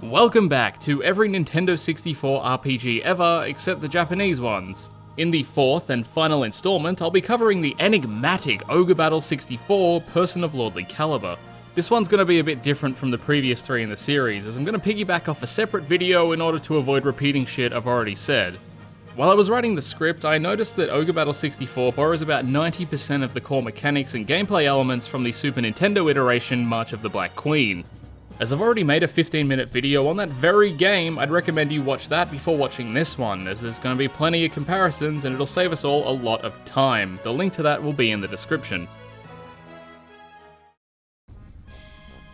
Welcome back to every Nintendo 64 RPG ever except the Japanese ones. In the fourth and final installment, I'll be covering the enigmatic Ogre Battle 64 Person of Lordly Caliber. This one's going to be a bit different from the previous three in the series, as I'm going to piggyback off a separate video in order to avoid repeating shit I've already said. While I was writing the script, I noticed that Ogre Battle 64 borrows about 90% of the core mechanics and gameplay elements from the Super Nintendo iteration March of the Black Queen. As I've already made a 15-minute video on that very game, I'd recommend you watch that before watching this one, as there's going to be plenty of comparisons and it'll save us all a lot of time. The link to that will be in the description.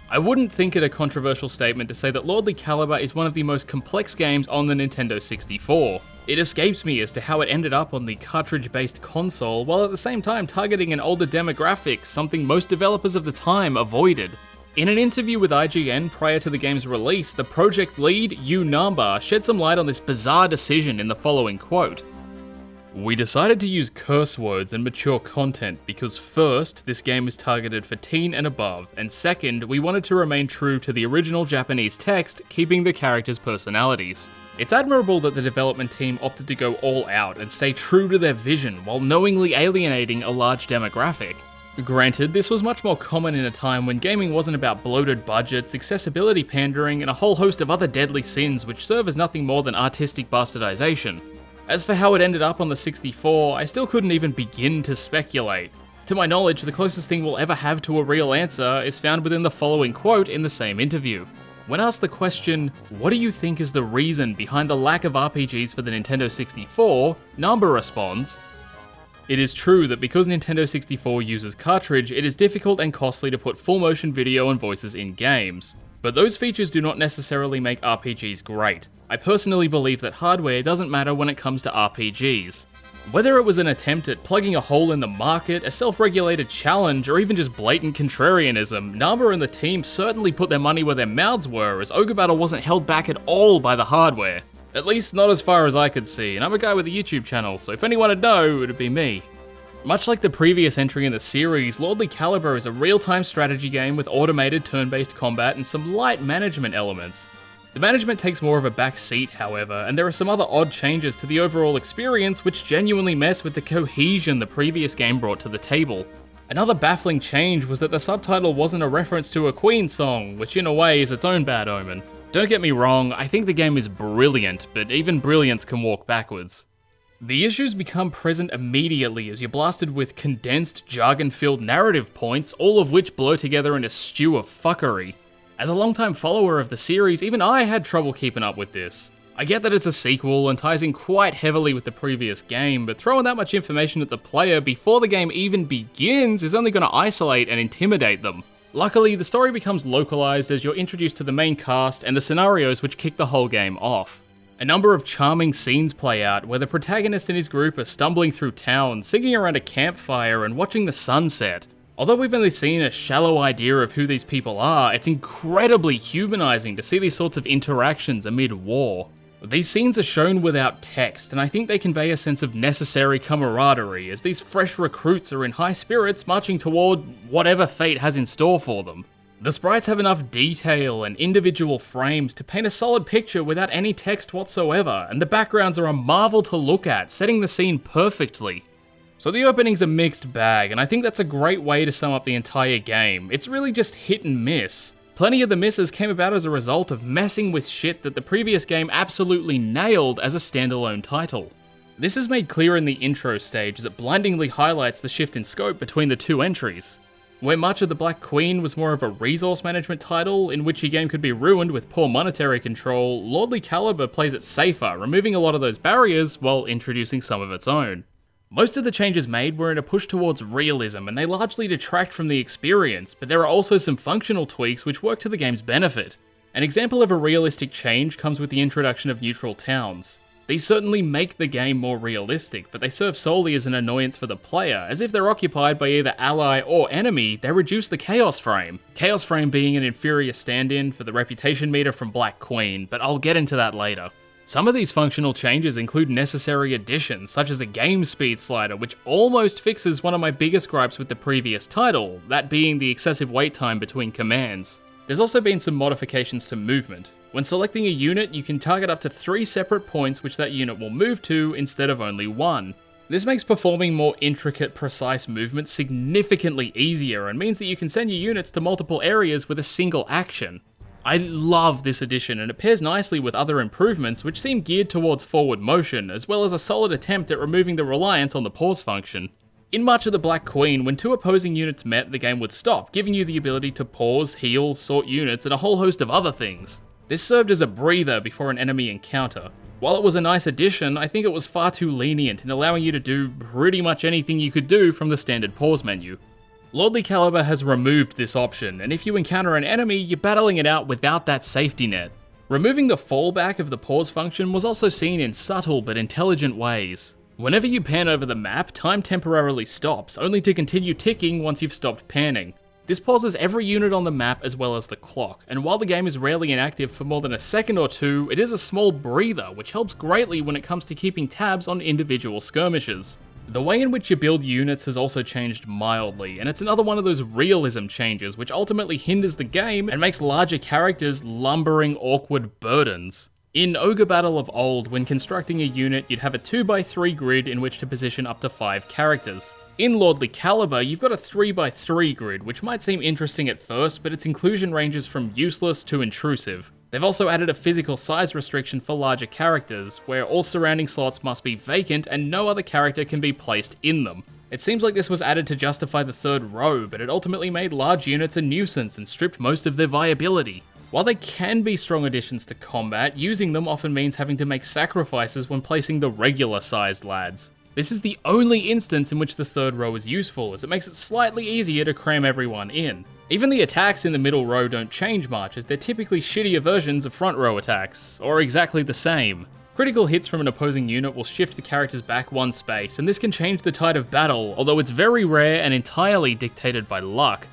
I wouldn't think it a controversial statement to say that Lordly Caliber is one of the most complex games on the Nintendo 64. It escapes me as to how it ended up on the cartridge-based console, while at the same time targeting an older demographic, something most developers of the time avoided. In an interview with IGN prior to the game's release, the project lead, Yu Namba, shed some light on this bizarre decision in the following quote. "We decided to use curse words and mature content because first, this game is targeted for teen and above, and second, we wanted to remain true to the original Japanese text, keeping the characters' personalities. It's admirable that the development team opted to go all out and stay true to their vision while knowingly alienating a large demographic. Granted, this was much more common in a time when gaming wasn't about bloated budgets, accessibility pandering, and a whole host of other deadly sins which serve as nothing more than artistic bastardization. As for how it ended up on the 64, I still couldn't even begin to speculate. To my knowledge, the closest thing we'll ever have to a real answer is found within the following quote in the same interview. When asked the question, "What do you think is the reason behind the lack of RPGs for the Nintendo 64?" Namba responds, "It is true that because Nintendo 64 uses cartridge, it is difficult and costly to put full motion video and voices in games. But those features do not necessarily make RPGs great. I personally believe that hardware doesn't matter when it comes to RPGs. Whether it was an attempt at plugging a hole in the market, a self-regulated challenge, or even just blatant contrarianism, Namba and the team certainly put their money where their mouths were, as Ogre Battle wasn't held back at all by the hardware. At least not as far as I could see, and I'm a guy with a YouTube channel, so if anyone would know, it'd be me." Much like the previous entry in the series, Lordly Caliber is a real-time strategy game with automated turn-based combat and some light management elements. The management takes more of a back seat, however, and there are some other odd changes to the overall experience which genuinely mess with the cohesion the previous game brought to the table. Another baffling change was that the subtitle wasn't a reference to a Queen song, which in a way is its own bad omen. Don't get me wrong, I think the game is brilliant, but even brilliance can walk backwards. The issues become present immediately as you're blasted with condensed, jargon-filled narrative points, all of which blur together in a stew of fuckery. As a longtime follower of the series, even I had trouble keeping up with this. I get that it's a sequel and ties in quite heavily with the previous game, but throwing that much information at the player before the game even begins is only going to isolate and intimidate them. Luckily, the story becomes localized as you're introduced to the main cast and the scenarios which kick the whole game off. A number of charming scenes play out where the protagonist and his group are stumbling through town, singing around a campfire and watching the sunset. Although we've only seen a shallow idea of who these people are, it's incredibly humanizing to see these sorts of interactions amid war. These scenes are shown without text, and I think they convey a sense of necessary camaraderie as these fresh recruits are in high spirits marching toward whatever fate has in store for them. The sprites have enough detail and individual frames to paint a solid picture without any text whatsoever, and the backgrounds are a marvel to look at, setting the scene perfectly. So the opening's a mixed bag, and I think that's a great way to sum up the entire game. It's really just hit and miss. Plenty of the misses came about as a result of messing with shit that the previous game absolutely nailed as a standalone title. This is made clear in the intro stage as it blindingly highlights the shift in scope between the two entries. Where March of the Black Queen was more of a resource management title, in which your game could be ruined with poor monetary control, Lordly Caliber plays it safer, removing a lot of those barriers while introducing some of its own. Most of the changes made were in a push towards realism, and they largely detract from the experience, but there are also some functional tweaks which work to the game's benefit. An example of a realistic change comes with the introduction of neutral towns. These certainly make the game more realistic, but they serve solely as an annoyance for the player, as if they're occupied by either ally or enemy, they reduce the Chaos Frame. Chaos Frame being an inferior stand-in for the reputation meter from Black Queen, but I'll get into that later. Some of these functional changes include necessary additions, such as a game speed slider, which almost fixes one of my biggest gripes with the previous title, that being the excessive wait time between commands. There's also been some modifications to movement. When selecting a unit, you can target up to 3 separate points which that unit will move to instead of only 1. This makes performing more intricate, precise movements significantly easier and means that you can send your units to multiple areas with a single action. I love this addition, and it pairs nicely with other improvements which seem geared towards forward motion, as well as a solid attempt at removing the reliance on the pause function. In March of the Black Queen, when 2 opposing units met, the game would stop, giving you the ability to pause, heal, sort units, and a whole host of other things. This served as a breather before an enemy encounter. While it was a nice addition, I think it was far too lenient in allowing you to do pretty much anything you could do from the standard pause menu. Lordly Caliber has removed this option, and if you encounter an enemy, you're battling it out without that safety net. Removing the fallback of the pause function was also seen in subtle but intelligent ways. Whenever you pan over the map, time temporarily stops, only to continue ticking once you've stopped panning. This pauses every unit on the map as well as the clock, and while the game is rarely inactive for more than a second or two, it is a small breather which helps greatly when it comes to keeping tabs on individual skirmishes. The way in which you build units has also changed mildly, and it's another one of those realism changes which ultimately hinders the game and makes larger characters lumbering, awkward burdens. In Ogre Battle of old, when constructing a unit, you'd have a 2x3 grid in which to position up to 5 characters. In Lordly Caliber, you've got a 3x3 grid, which might seem interesting at first, but its inclusion ranges from useless to intrusive. They've also added a physical size restriction for larger characters, where all surrounding slots must be vacant and no other character can be placed in them. It seems like this was added to justify the third row, but it ultimately made large units a nuisance and stripped most of their viability. While they can be strong additions to combat, using them often means having to make sacrifices when placing the regular sized lads. This is the only instance in which the third row is useful, as it makes it slightly easier to cram everyone in. Even the attacks in the middle row don't change much, as they're typically shittier versions of front row attacks, or exactly the same. Critical hits from an opposing unit will shift the characters back 1 space, and this can change the tide of battle, although it's very rare and entirely dictated by luck.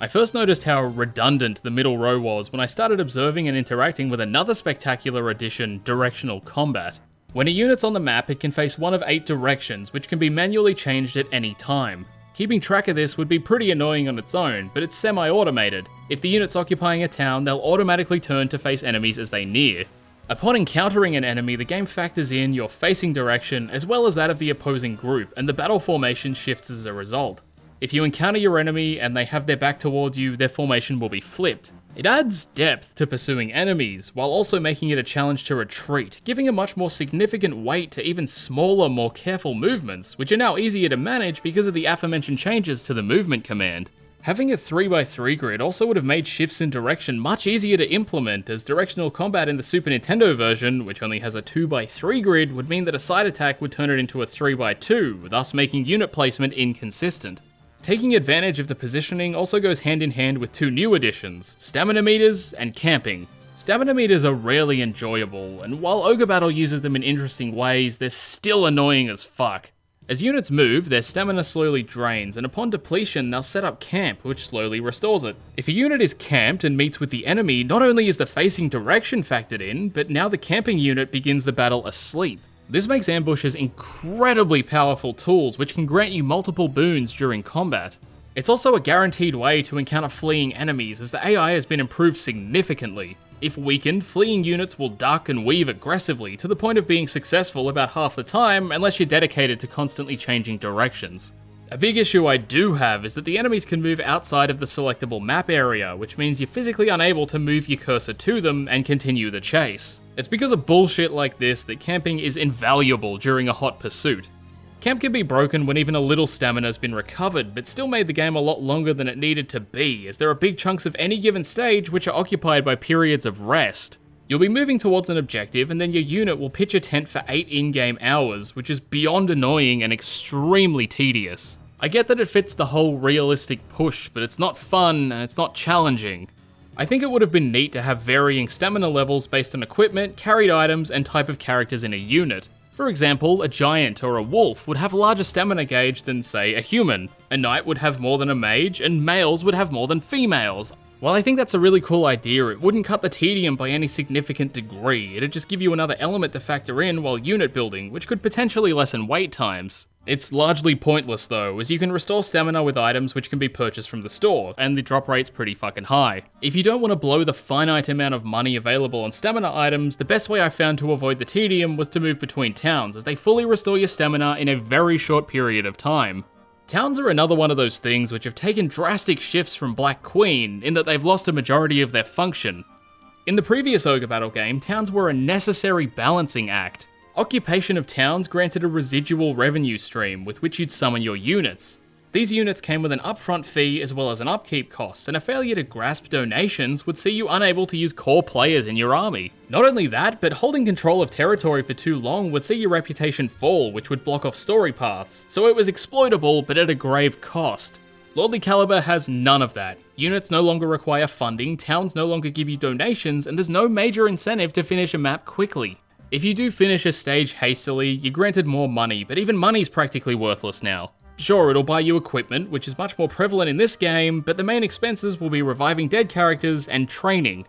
I first noticed how redundant the middle row was when I started observing and interacting with another spectacular addition, Directional Combat. When a unit's on the map, it can face one of 8 directions, which can be manually changed at any time. Keeping track of this would be pretty annoying on its own, but it's semi-automated. If the unit's occupying a town, they'll automatically turn to face enemies as they near. Upon encountering an enemy, the game factors in your facing direction as well as that of the opposing group, and the battle formation shifts as a result. If you encounter your enemy and they have their back towards you, their formation will be flipped. It adds depth to pursuing enemies, while also making it a challenge to retreat, giving a much more significant weight to even smaller, more careful movements, which are now easier to manage because of the aforementioned changes to the movement command. Having a 3x3 grid also would have made shifts in direction much easier to implement, as Directional Combat in the Super Nintendo version, which only has a 2x3 grid, would mean that a side attack would turn it into a 3x2, thus making unit placement inconsistent. Taking advantage of the positioning also goes hand in hand with 2 new additions, Stamina Meters and Camping. Stamina Meters are rarely enjoyable, and while Ogre Battle uses them in interesting ways, they're still annoying as fuck. As units move, their stamina slowly drains, and upon depletion they'll set up camp, which slowly restores it. If a unit is camped and meets with the enemy, not only is the facing direction factored in, but now the camping unit begins the battle asleep. This makes ambushes incredibly powerful tools which can grant you multiple boons during combat. It's also a guaranteed way to encounter fleeing enemies, as the AI has been improved significantly. If weakened, fleeing units will duck and weave aggressively, to the point of being successful about half the time unless you're dedicated to constantly changing directions. A big issue I do have is that the enemies can move outside of the selectable map area, which means you're physically unable to move your cursor to them and continue the chase. It's because of bullshit like this that camping is invaluable during a hot pursuit. Camp can be broken when even a little stamina has been recovered, but still made the game a lot longer than it needed to be, as there are big chunks of any given stage which are occupied by periods of rest. You'll be moving towards an objective, and then your unit will pitch a tent for 8 in-game hours, which is beyond annoying and extremely tedious. I get that it fits the whole realistic push, but it's not fun and it's not challenging. I think it would have been neat to have varying stamina levels based on equipment, carried items, and type of characters in a unit. For example, a giant or a wolf would have a larger stamina gauge than, say, a human. A knight would have more than a mage, and males would have more than females. While I think that's a really cool idea, it wouldn't cut the tedium by any significant degree. It'd just give you another element to factor in while unit building, which could potentially lessen wait times. It's largely pointless though, as you can restore stamina with items which can be purchased from the store, and the drop rate's pretty fucking high. If you don't want to blow the finite amount of money available on stamina items, the best way I found to avoid the tedium was to move between towns, as they fully restore your stamina in a very short period of time. Towns are another one of those things which have taken drastic shifts from Black Queen, in that they've lost a majority of their function. In the previous Ogre Battle game, towns were a necessary balancing act. Occupation of towns granted a residual revenue stream with which you'd summon your units. These units came with an upfront fee as well as an upkeep cost, and a failure to grasp donations would see you unable to use core players in your army. Not only that, but holding control of territory for too long would see your reputation fall, which would block off story paths, so it was exploitable but at a grave cost. Lordly Caliber has none of that. Units no longer require funding, towns no longer give you donations, and there's no major incentive to finish a map quickly. If you do finish a stage hastily, you're granted more money, but even money's practically worthless now. Sure, it'll buy you equipment, which is much more prevalent in this game, but the main expenses will be reviving dead characters and training.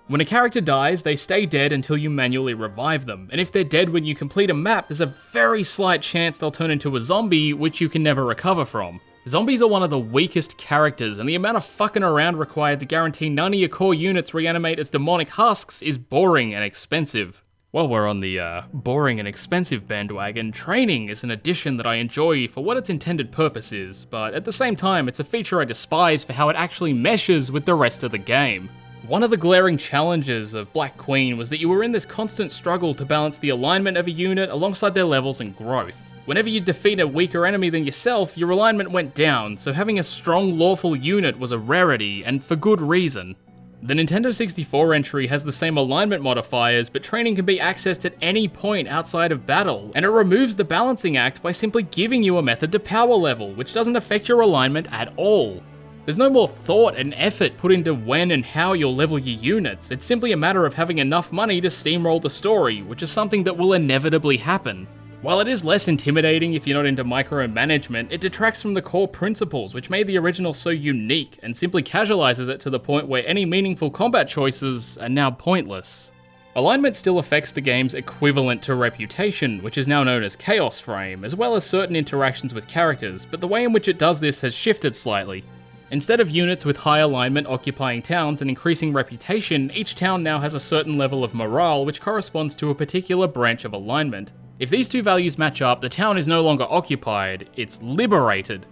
When a character dies, they stay dead until you manually revive them, and if they're dead when you complete a map, there's a very slight chance they'll turn into a zombie, which you can never recover from. Zombies are one of the weakest characters, and the amount of fucking around required to guarantee none of your core units reanimate as demonic husks is boring and expensive. While we're on the boring and expensive bandwagon, training is an addition that I enjoy for what its intended purpose is, but at the same time it's a feature I despise for how it actually meshes with the rest of the game. One of the glaring challenges of Black Queen was that you were in this constant struggle to balance the alignment of a unit alongside their levels and growth. Whenever you defeat a weaker enemy than yourself, your alignment went down, so having a strong lawful unit was a rarity, and for good reason. The Nintendo 64 entry has the same alignment modifiers, but training can be accessed at any point outside of battle, and it removes the balancing act by simply giving you a method to power level, which doesn't affect your alignment at all. There's no more thought and effort put into when and how you'll level your units, it's simply a matter of having enough money to steamroll the story, which is something that will inevitably happen. While it is less intimidating if you're not into micromanagement, it detracts from the core principles which made the original so unique, and simply casualizes it to the point where any meaningful combat choices are now pointless. Alignment still affects the game's equivalent to reputation, which is now known as Chaos Frame, as well as certain interactions with characters, but the way in which it does this has shifted slightly. Instead of units with high alignment occupying towns and increasing reputation, each town now has a certain level of morale which corresponds to a particular branch of alignment. If these two values match up, the town is no longer occupied, it's liberated.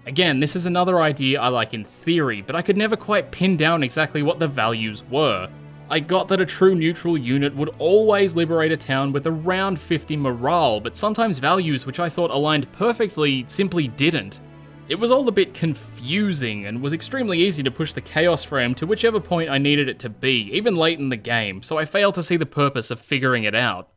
Again, this is another idea I like in theory, but I could never quite pin down exactly what the values were. I got that a true neutral unit would always liberate a town with around 50 morale, but sometimes values which I thought aligned perfectly simply didn't. It was all a bit confusing, and was extremely easy to push the Chaos Frame to whichever point I needed it to be, even late in the game, so I failed to see the purpose of figuring it out.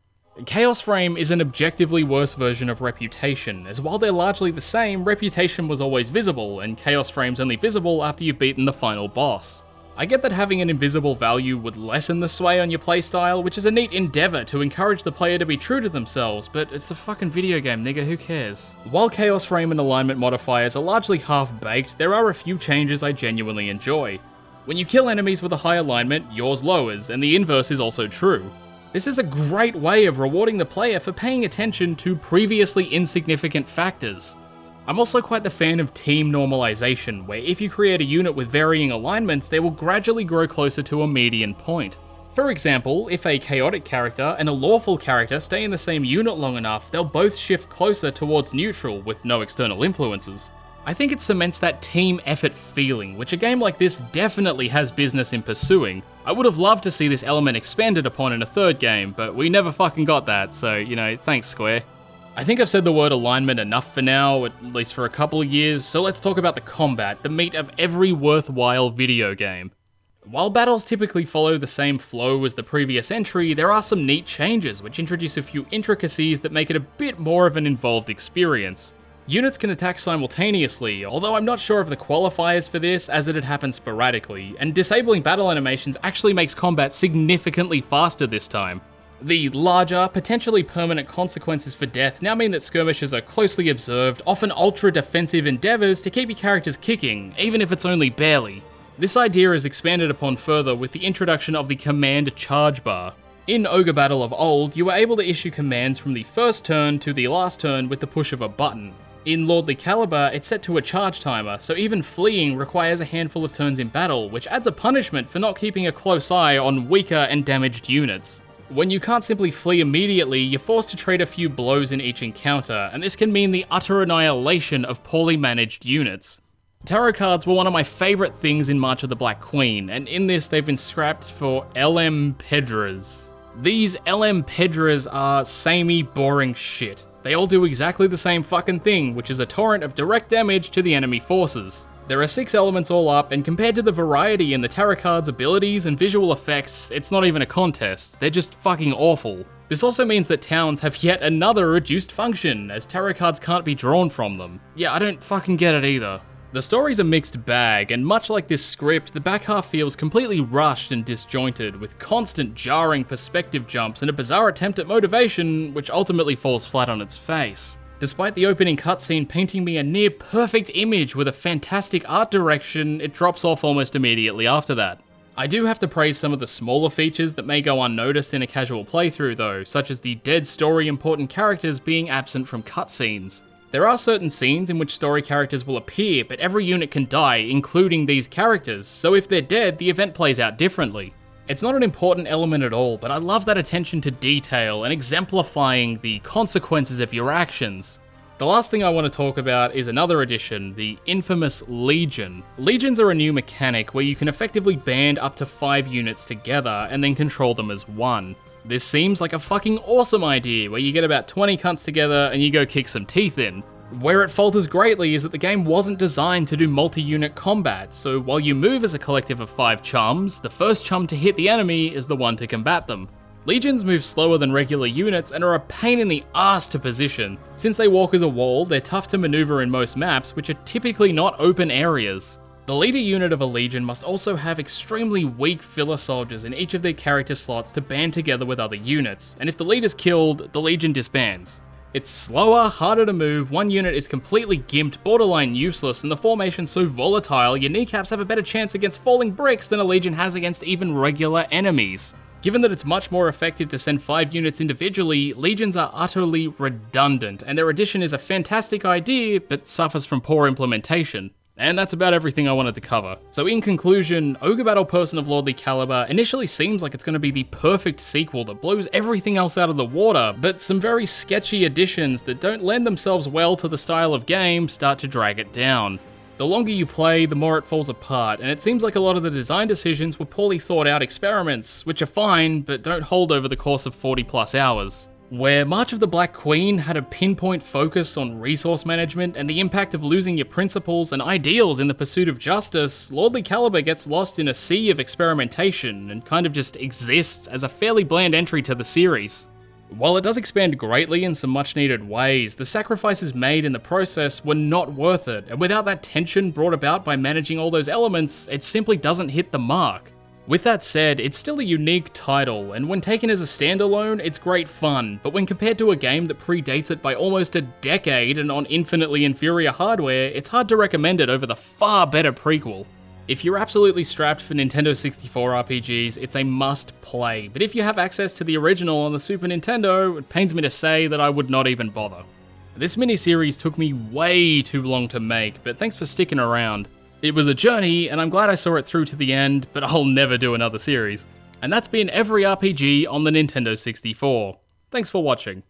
Chaos Frame is an objectively worse version of Reputation, as while they're largely the same, Reputation was always visible, and Chaos Frame's only visible after you've beaten the final boss. I get that having an invisible value would lessen the sway on your playstyle, which is a neat endeavour to encourage the player to be true to themselves, but it's a fucking video game, nigga, who cares? While Chaos Frame and alignment modifiers are largely half-baked, there are a few changes I genuinely enjoy. When you kill enemies with a high alignment, yours lowers, and the inverse is also true. This is a great way of rewarding the player for paying attention to previously insignificant factors. I'm also quite the fan of team normalization, where if you create a unit with varying alignments, they will gradually grow closer to a median point. For example, if a chaotic character and a lawful character stay in the same unit long enough, they'll both shift closer towards neutral with no external influences. I think it cements that team effort feeling, which a game like this definitely has business in pursuing. I would have loved to see this element expanded upon in a third game, but we never fucking got that, so, thanks Square. I think I've said the word alignment enough for now, at least for a couple of years, so let's talk about the combat, the meat of every worthwhile video game. While battles typically follow the same flow as the previous entry, there are some neat changes which introduce a few intricacies that make it a bit more of an involved experience. Units can attack simultaneously, although I'm not sure of the qualifiers for this, as it had happened sporadically, and disabling battle animations actually makes combat significantly faster this time. The larger, potentially permanent consequences for death now mean that skirmishes are closely observed, often ultra-defensive endeavours to keep your characters kicking, even if it's only barely. This idea is expanded upon further with the introduction of the command charge bar. In Ogre Battle of old, you were able to issue commands from the first turn to the last turn with the push of a button. In Lordly Caliber, it's set to a charge timer, so even fleeing requires a handful of turns in battle, which adds a punishment for not keeping a close eye on weaker and damaged units. When you can't simply flee immediately, you're forced to trade a few blows in each encounter, and this can mean the utter annihilation of poorly managed units. Tarot cards were one of my favourite things in March of the Black Queen, and in this they've been scrapped for LM Pedras. These LM Pedras are samey, boring shit. They all do exactly the same fucking thing, which is a torrent of direct damage to the enemy forces. There are 6 elements all up, and compared to the variety in the tarot cards' abilities and visual effects, it's not even a contest, they're just fucking awful. This also means that towns have yet another reduced function, as tarot cards can't be drawn from them. Yeah, I don't fucking get it either. The story's a mixed bag, and much like this script, the back half feels completely rushed and disjointed, with constant jarring perspective jumps and a bizarre attempt at motivation, which ultimately falls flat on its face. Despite the opening cutscene painting me a near perfect image with a fantastic art direction, it drops off almost immediately after that. I do have to praise some of the smaller features that may go unnoticed in a casual playthrough though, such as the dead story important characters being absent from cutscenes. There are certain scenes in which story characters will appear, but every unit can die, including these characters, so if they're dead, the event plays out differently. It's not an important element at all, but I love that attention to detail and exemplifying the consequences of your actions. The last thing I want to talk about is another addition, the infamous Legion. Legions are a new mechanic where you can effectively band up to 5 units together and then control them as one. This seems like a fucking awesome idea where you get about 20 cunts together and you go kick some teeth in. Where it falters greatly is that the game wasn't designed to do multi-unit combat, so while you move as a collective of 5 chums, the first chum to hit the enemy is the one to combat them. Legions move slower than regular units and are a pain in the ass to position. Since they walk as a wall, they're tough to maneuver in most maps, which are typically not open areas. The leader unit of a Legion must also have extremely weak filler soldiers in each of their character slots to band together with other units, and if the leader's killed, the Legion disbands. It's slower, harder to move, one unit is completely gimped, borderline useless, and the formation's so volatile, your kneecaps have a better chance against falling bricks than a Legion has against even regular enemies. Given that it's much more effective to send 5 units individually, Legions are utterly redundant, and their addition is a fantastic idea, but suffers from poor implementation. And that's about everything I wanted to cover. So in conclusion, Ogre Battle Person of Lordly Caliber initially seems like it's going to be the perfect sequel that blows everything else out of the water, but some very sketchy additions that don't lend themselves well to the style of game start to drag it down. The longer you play, the more it falls apart, and it seems like a lot of the design decisions were poorly thought out experiments, which are fine, but don't hold over the course of 40 plus hours. Where March of the Black Queen had a pinpoint focus on resource management and the impact of losing your principles and ideals in the pursuit of justice, Lordly Caliber gets lost in a sea of experimentation and kind of just exists as a fairly bland entry to the series. While it does expand greatly in some much needed ways, the sacrifices made in the process were not worth it, and without that tension brought about by managing all those elements, it simply doesn't hit the mark. With that said, it's still a unique title, and when taken as a standalone, it's great fun, but when compared to a game that predates it by almost a decade and on infinitely inferior hardware, it's hard to recommend it over the far better prequel. If you're absolutely strapped for Nintendo 64 RPGs, it's a must play, but if you have access to the original on the Super Nintendo, it pains me to say that I would not even bother. This miniseries took me way too long to make, but thanks for sticking around. It was a journey, and I'm glad I saw it through to the end, but I'll never do another series. And that's been every RPG on the Nintendo 64. Thanks for watching.